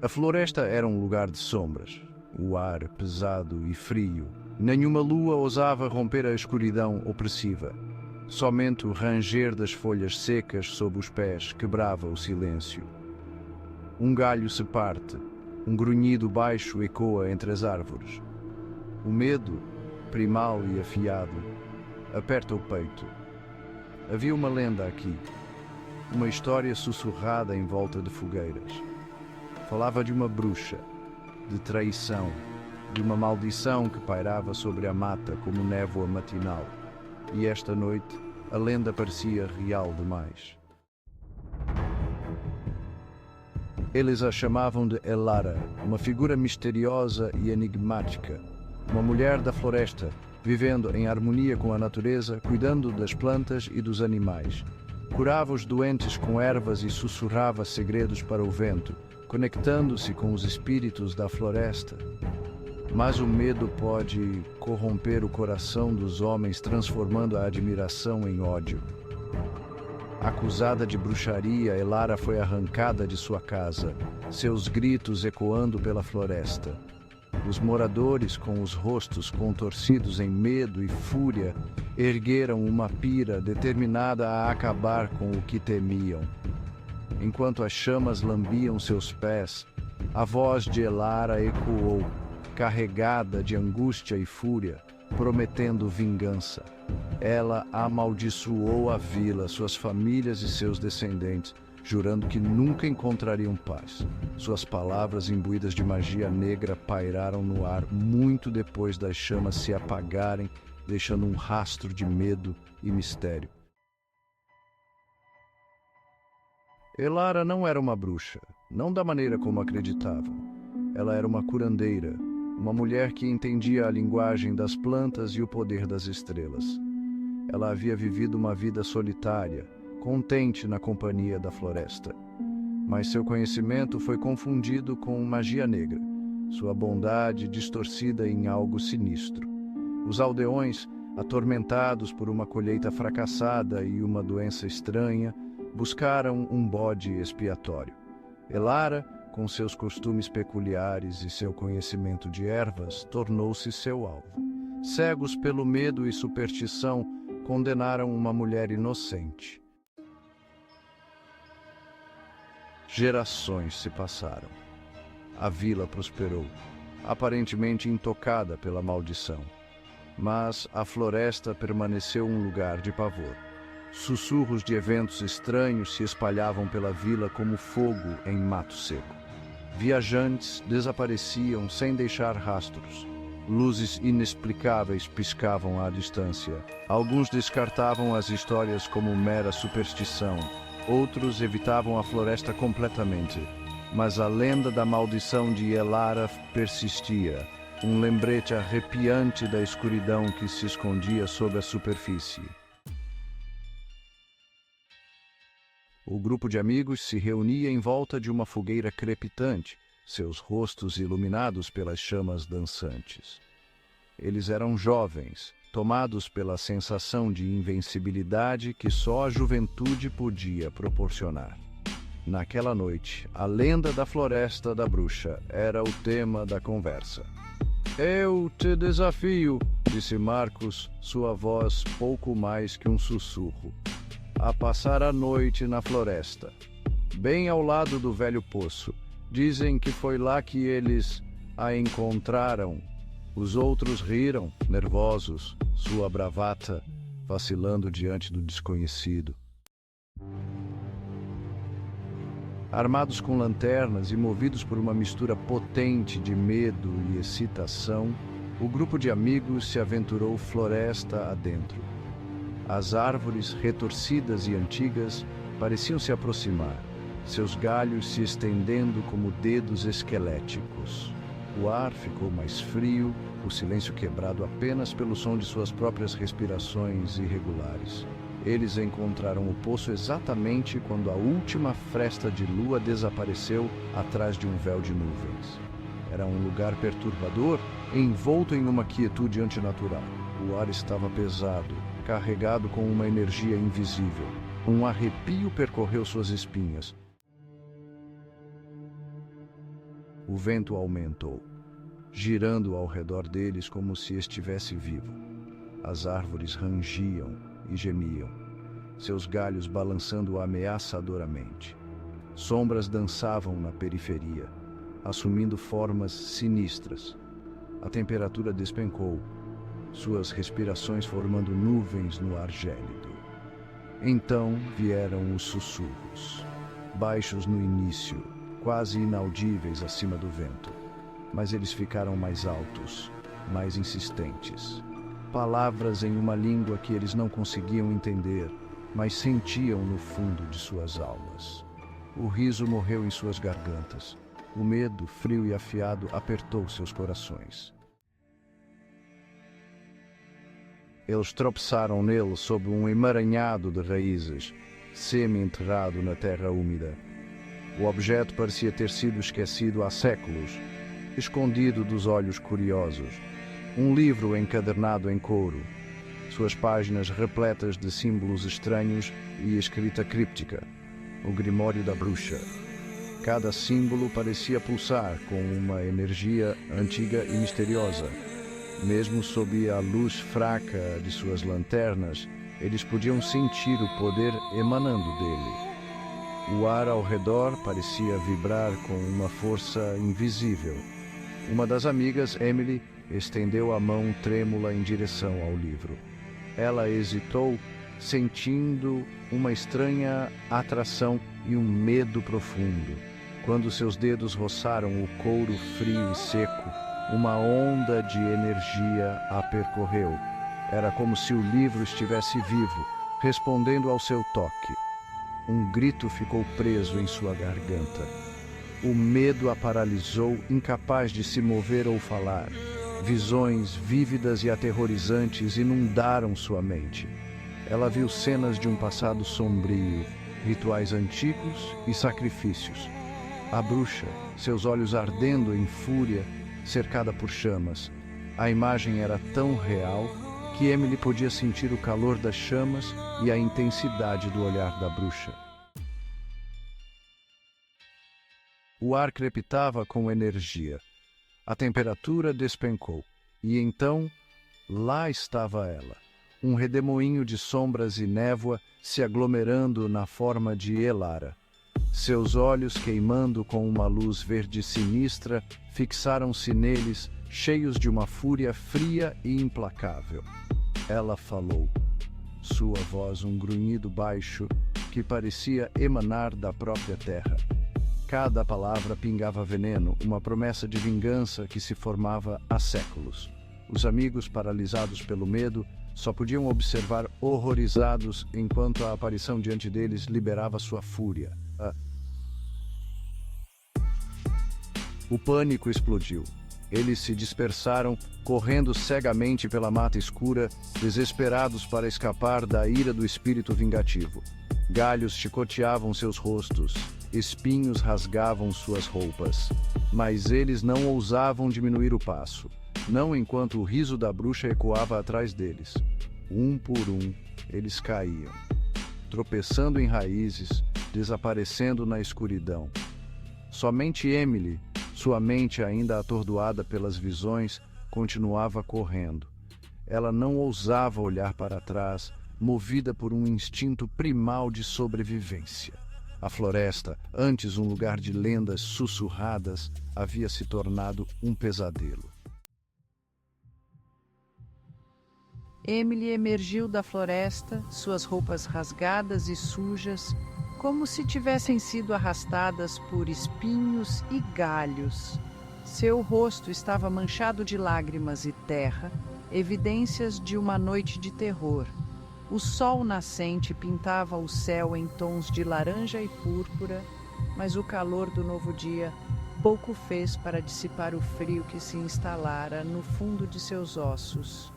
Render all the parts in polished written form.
A floresta era um lugar de sombras, o ar pesado e frio. Nenhuma lua ousava romper a escuridão opressiva. Somente o ranger das folhas secas sob os pés quebrava o silêncio. Um galho se parte, um grunhido baixo ecoa entre as árvores. O medo, primal e afiado, aperta o peito. Havia uma lenda aqui, uma história sussurrada em volta de fogueiras. Falava de uma bruxa, de traição, de uma maldição que pairava sobre a mata como névoa matinal. E esta noite, a lenda parecia real demais. Eles a chamavam de Elara, uma figura misteriosa e enigmática. Uma mulher da floresta, vivendo em harmonia com a natureza, cuidando das plantas e dos animais. Curava os doentes com ervas e sussurrava segredos para o vento, conectando-se com os espíritos da floresta. Mas o medo pode corromper o coração dos homens, transformando a admiração em ódio. Acusada de bruxaria, Elara foi arrancada de sua casa, seus gritos ecoando pela floresta. Os moradores, com os rostos contorcidos em medo e fúria, ergueram uma pira determinada a acabar com o que temiam. Enquanto as chamas lambiam seus pés, a voz de Elara ecoou, carregada de angústia e fúria, prometendo vingança. Ela amaldiçoou a vila, suas famílias e seus descendentes, jurando que nunca encontrariam paz. Suas palavras imbuídas de magia negra pairaram no ar muito depois das chamas se apagarem, deixando um rastro de medo e mistério. Elara não era uma bruxa, não da maneira como acreditavam. Ela era uma curandeira, uma mulher que entendia a linguagem das plantas e o poder das estrelas. Ela havia vivido uma vida solitária, contente na companhia da floresta. Mas seu conhecimento foi confundido com magia negra, sua bondade distorcida em algo sinistro. Os aldeões, atormentados por uma colheita fracassada e uma doença estranha, buscaram um bode expiatório. Elara, com seus costumes peculiares e seu conhecimento de ervas, tornou-se seu alvo. Cegos pelo medo e superstição, condenaram uma mulher inocente. Gerações se passaram. A vila prosperou, aparentemente intocada pela maldição. Mas a floresta permaneceu um lugar de pavor. Sussurros de eventos estranhos se espalhavam pela vila como fogo em mato seco. Viajantes desapareciam sem deixar rastros. Luzes inexplicáveis piscavam à distância. Alguns descartavam as histórias como mera superstição. Outros evitavam a floresta completamente. Mas a lenda da maldição de Elara persistia. Um lembrete arrepiante da escuridão que se escondia sob a superfície. O grupo de amigos se reunia em volta de uma fogueira crepitante, seus rostos iluminados pelas chamas dançantes. Eles eram jovens, tomados pela sensação de invencibilidade que só a juventude podia proporcionar. Naquela noite, a lenda da floresta da bruxa era o tema da conversa. "Eu te desafio", disse Marcos, sua voz pouco mais que um sussurro, "a passar a noite na floresta, bem ao lado do velho poço. Dizem que foi lá que eles a encontraram." Os outros riram, nervosos, sua bravata vacilando diante do desconhecido. Armados com lanternas e movidos por uma mistura potente de medo e excitação, o grupo de amigos se aventurou floresta adentro. As árvores, retorcidas e antigas, pareciam se aproximar, seus galhos se estendendo como dedos esqueléticos. O ar ficou mais frio, o silêncio quebrado apenas pelo som de suas próprias respirações irregulares. Eles encontraram o poço exatamente quando a última fresta de lua desapareceu atrás de um véu de nuvens. Era um lugar perturbador, envolto em uma quietude antinatural. O ar estava pesado, carregado com uma energia invisível. Um arrepio percorreu suas espinhas. O vento aumentou, girando ao redor deles como se estivesse vivo. As árvores rangiam e gemiam, seus galhos balançando ameaçadoramente. Sombras dançavam na periferia, assumindo formas sinistras. A temperatura despencou, suas respirações formando nuvens no ar gélido. Então vieram os sussurros, baixos no início, quase inaudíveis acima do vento. Mas eles ficaram mais altos, mais insistentes. Palavras em uma língua que eles não conseguiam entender, mas sentiam no fundo de suas almas. O riso morreu em suas gargantas. O medo, frio e afiado, apertou seus corações. Eles tropeçaram nele sob um emaranhado de raízes, semi-enterrado na terra úmida. O objeto parecia ter sido esquecido há séculos, escondido dos olhos curiosos. Um livro encadernado em couro, suas páginas repletas de símbolos estranhos e escrita críptica. O Grimório da Bruxa. Cada símbolo parecia pulsar com uma energia antiga e misteriosa. Mesmo sob a luz fraca de suas lanternas, eles podiam sentir o poder emanando dele. O ar ao redor parecia vibrar com uma força invisível. Uma das amigas, Emily, estendeu a mão trêmula em direção ao livro. Ela hesitou, sentindo uma estranha atração e um medo profundo. Quando seus dedos roçaram o couro frio e seco, uma onda de energia a percorreu. Era como se o livro estivesse vivo, respondendo ao seu toque. Um grito ficou preso em sua garganta. O medo a paralisou, incapaz de se mover ou falar. Visões vívidas e aterrorizantes inundaram sua mente. Ela viu cenas de um passado sombrio, rituais antigos e sacrifícios. A bruxa, seus olhos ardendo em fúria, cercada por chamas. A imagem era tão real que Emily podia sentir o calor das chamas e a intensidade do olhar da bruxa. O ar crepitava com energia. A temperatura despencou, e então, lá estava ela, um redemoinho de sombras e névoa se aglomerando na forma de Elara. Seus olhos, queimando com uma luz verde sinistra, fixaram-se neles, cheios de uma fúria fria e implacável. Ela falou, sua voz um grunhido baixo que parecia emanar da própria terra. Cada palavra pingava veneno, uma promessa de vingança que se formava há séculos. Os amigos, paralisados pelo medo, só podiam observar horrorizados enquanto a aparição diante deles liberava sua fúria. O pânico explodiu. Eles se dispersaram, correndo cegamente pela mata escura, desesperados para escapar da ira do espírito vingativo. Galhos chicoteavam seus rostos, espinhos rasgavam suas roupas. Mas eles não ousavam diminuir o passo, não enquanto o riso da bruxa ecoava atrás deles. Um por um, eles caíam, tropeçando em raízes, desaparecendo na escuridão. Somente Emily, sua mente ainda atordoada pelas visões, continuava correndo. Ela não ousava olhar para trás, movida por um instinto primal de sobrevivência. A floresta, antes um lugar de lendas sussurradas, havia se tornado um pesadelo. Emily emergiu da floresta, suas roupas rasgadas e sujas, como se tivessem sido arrastadas por espinhos e galhos. Seu rosto estava manchado de lágrimas e terra, evidências de uma noite de terror. O sol nascente pintava o céu em tons de laranja e púrpura, mas o calor do novo dia pouco fez para dissipar o frio que se instalara no fundo de seus ossos.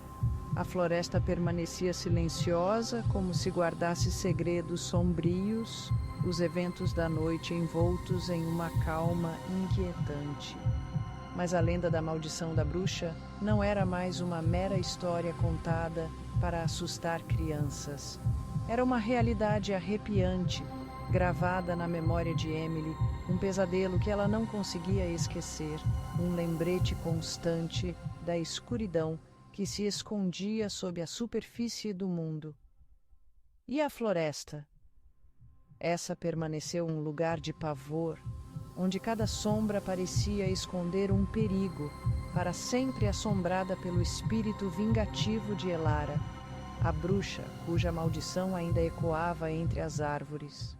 A floresta permanecia silenciosa, como se guardasse segredos sombrios, os eventos da noite envoltos em uma calma inquietante. Mas a lenda da maldição da bruxa não era mais uma mera história contada para assustar crianças. Era uma realidade arrepiante, gravada na memória de Emily, um pesadelo que ela não conseguia esquecer, um lembrete constante da escuridão que se escondia sob a superfície do mundo. E a floresta? Essa permaneceu um lugar de pavor, onde cada sombra parecia esconder um perigo, para sempre assombrada pelo espírito vingativo de Elara, a bruxa cuja maldição ainda ecoava entre as árvores.